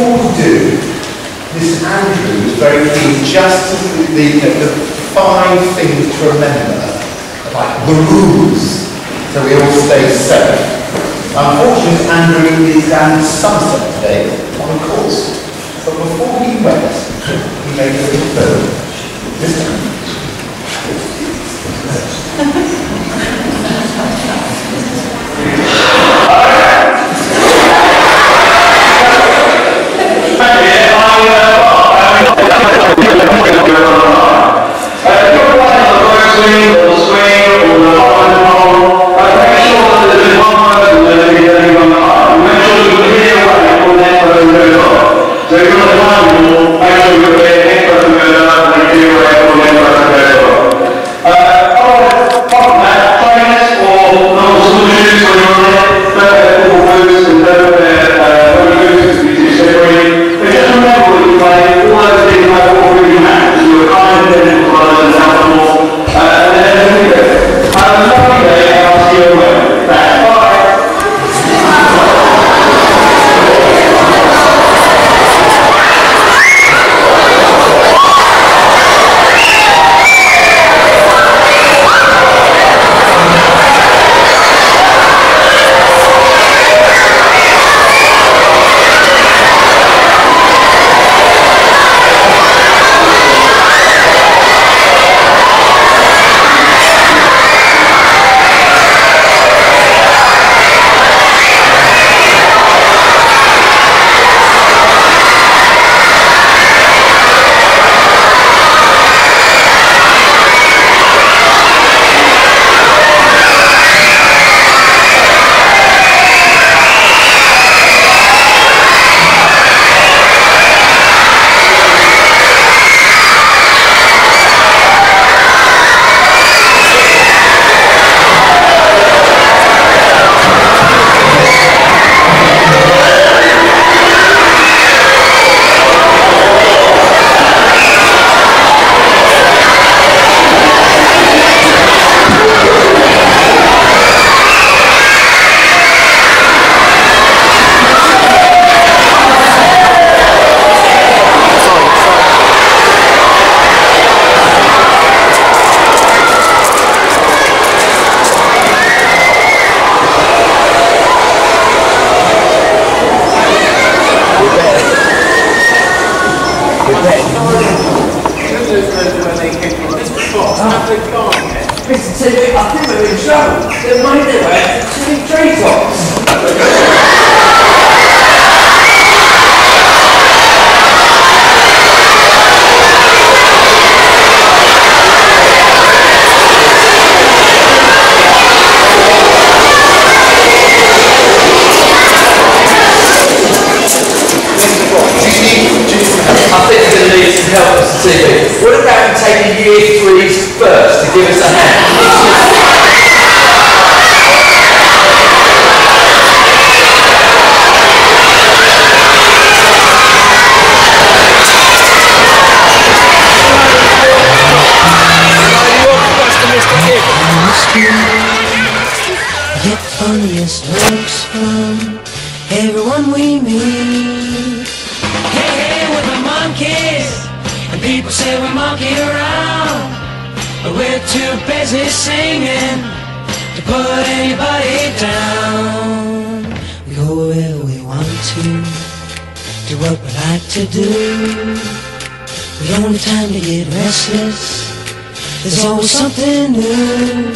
before we do, Mr. Andrew was very keen just to the 5 things to remember, like the rules, so we all stay safe. Unfortunately, Andrew is down in Somerset today on a course, but before he went, he made a little film. Mr. Andrew. I think we're in trouble. They're made their way to the treetops. I think we're going to need some help, Mr. TV. What about taking year 3s first to give us a hand? Get funniest looks from everyone we meet. Hey, hey, we're the monkeys, and people say we monkey around, but we're too busy singing to put anybody down. We go where we want to, do what we like to do. We don't have time to get restless, there's always something new.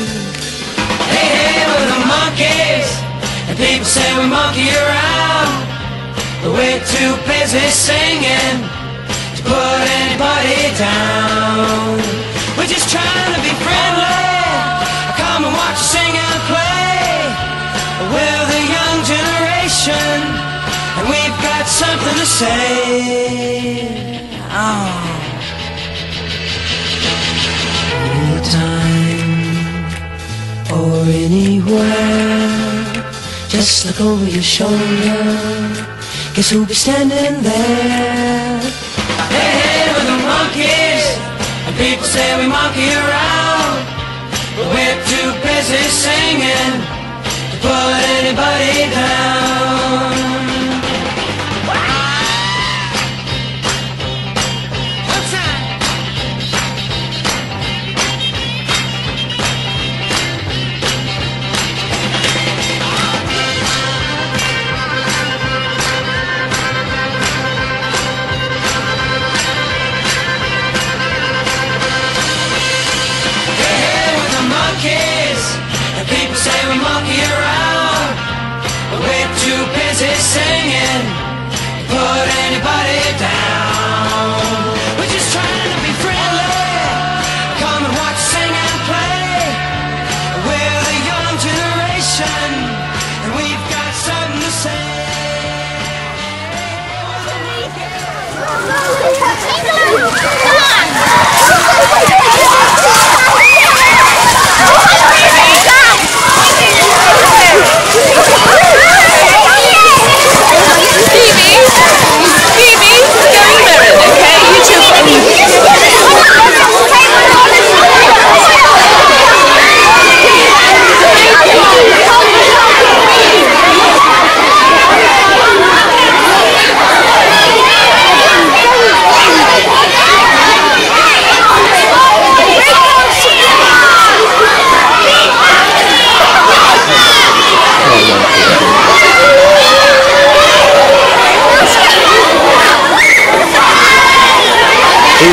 Hey, hey, we're the monkeys, and people say we monkey around, but we're too busy singing to put anybody down. We're just trying to be friendly, come and watch us sing and play. We're the young generation, and we've got something to say. Oh. Anytime or anywhere, just look over your shoulder, guess who'll be standing there? Hey, hey, we're the monkeys, and people say we monkey around, but we're too busy singing to put anybody down.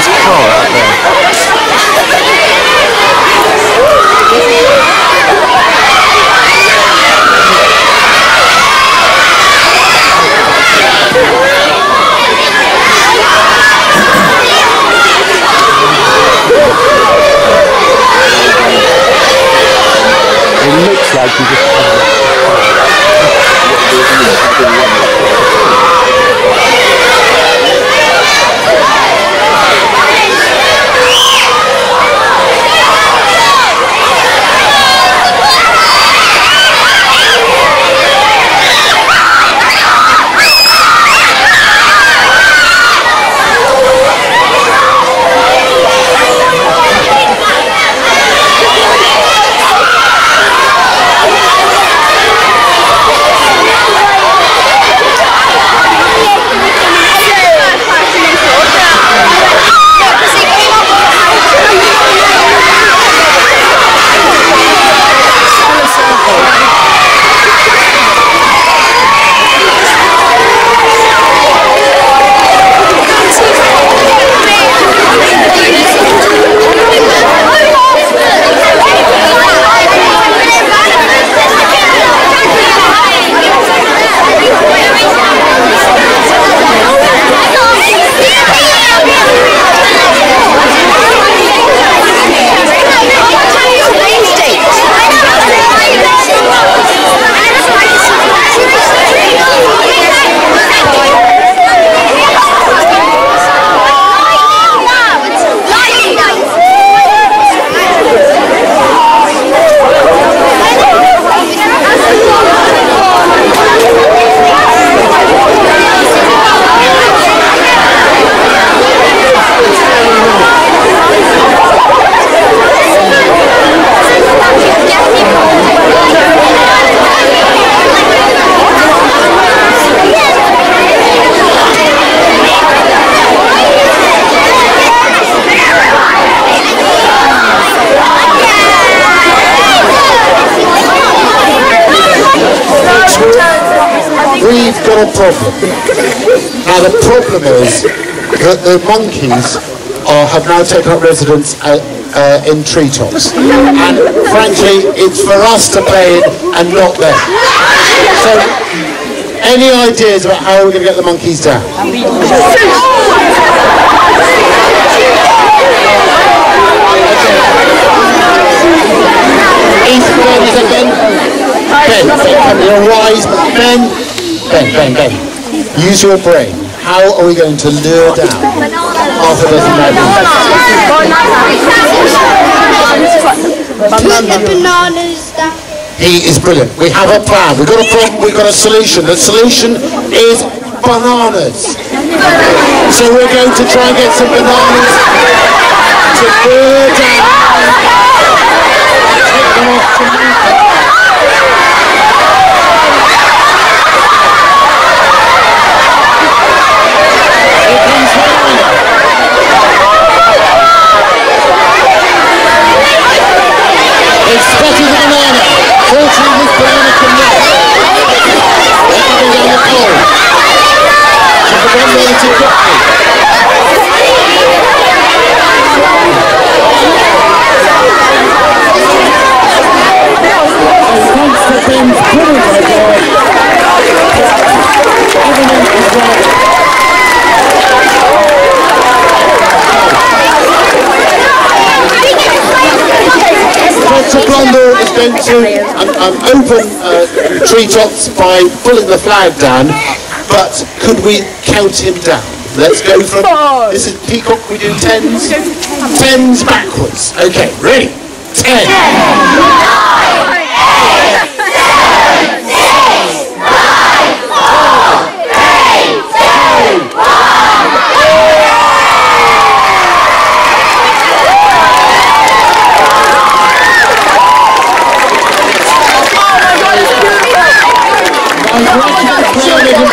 somebody's car out there. It looks like you just... We've got a problem. Now the problem is that the monkeys have now taken up residence in treetops, and frankly it's for us to play in and not them. So any ideas about how we're going to get the monkeys down? Ben, you're wise. Ben, use your brain. How are we going to lure down half a dozen Put the bananas down. He is brilliant. We have a plan. We've got a problem. We've got a solution. The solution is bananas. So we're going to try and get some bananas to lure down. Take them off to me. It's spotted the banana. Fortunately, this banana can run. Let me go down the pole. She forgot where to quickly. Thanks to Ben's brilliant idea, everyone is right. Dr. Blundell is going to open treetops by pulling the flag down, but could we count him down? Let's go from, this is Peacock, we do tens? Tens backwards. Okay, ready? 10. 9, 8, 7, 6, 5, 4, 3, 2, 1.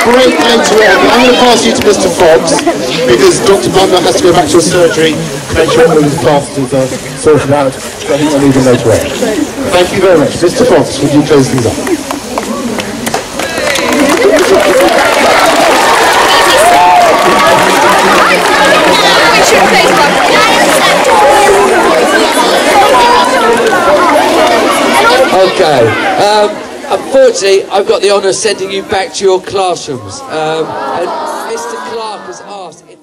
Break later on. I'm going to pass you to Mr. Fox because Dr. Blundell has to go back to a surgery to make sure all his plasters are sorted out. So I think we'll leave him later on. Thank you very much. Mr. Fox, would you close things up? We should face Actually, I've got the honour of sending you back to your classrooms. And Mr. Clark has asked if